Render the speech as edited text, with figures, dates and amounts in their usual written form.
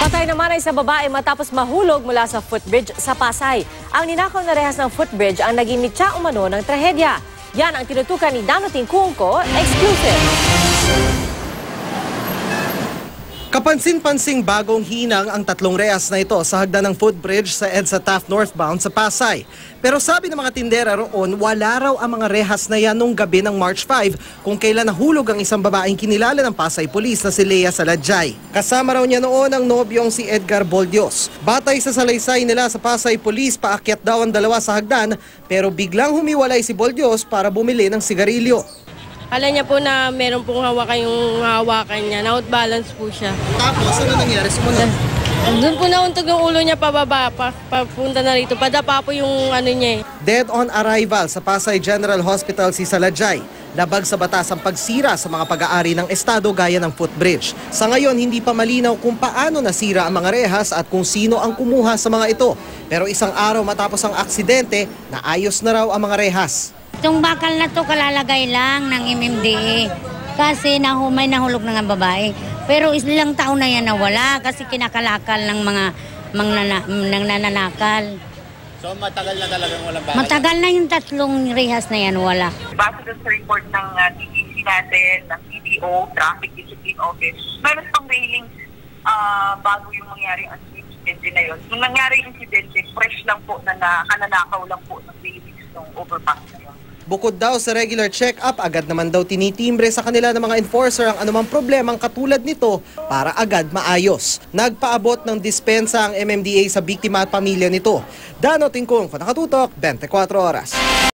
Patay naman ay sa babae matapos mahulog mula sa footbridge sa Pasay. Ang ninakaw na rehas ng footbridge ang naging mitya umano ng trahedya. Yan ang tinutukan ni Danoting Kungko, exclusive. Kapansin-pansing bagong hinang ang tatlong rehas na ito sa hagdan ng footbridge sa EDSA Taft northbound sa Pasay. Pero sabi ng mga tindera roon, wala raw ang mga rehas na yan nung gabi ng March 5 kung kailan nahulog ang isang babaeng kinilala ng Pasay Police na si Lea Saladjay. Kasama raw niya noon ang nobyong si Edgar Boldios. Batay sa salaysay nila sa Pasay Police, paakyat daw ang dalawa sa hagdan pero biglang humiwalay si Boldios para bumili ng sigarilyo. Kala niya po na meron pong hawakan niya. Na-out balance po siya. Tapos ano nangyari? Sumunod? Doon po nauntog yung ulo niya pababa, papunta na rito. Padapa po yung ano niya eh. Dead on arrival sa Pasay General Hospital si Saladjay. Labag sa batas ang pagsira sa mga pag-aari ng estado gaya ng footbridge. Sa ngayon, hindi pa malinaw kung paano nasira ang mga rehas at kung sino ang kumuha sa mga ito. Pero isang araw matapos ang aksidente, naayos na raw ang mga rehas. Itong bakal na to kalalagay lang ng MMDA kasi may nahulog na nga babae. Pero ilang taon na yan nawala kasi kinakalakal ng mga nananakal. So matagal na talagang walang bakal? Matagal na yung tatlong rehas na yan wala. Base sa report ng TTC natin, ng CDO, Traffic Discipline Office, meron pang railing bago yung mangyaring incidente na yun. Nung nangyari yung incidente, fresh lang po na kananakaw lang po ng railings ng overpass na yun. Bukod daw sa regular check-up, agad naman daw tinitimbre sa kanila ng mga enforcer ang anumang problemang katulad nito para agad maayos. Nagpaabot ng dispensa ang MMDA sa biktima at pamilya nito. Danoting Kungko, nakatutok, 24 oras.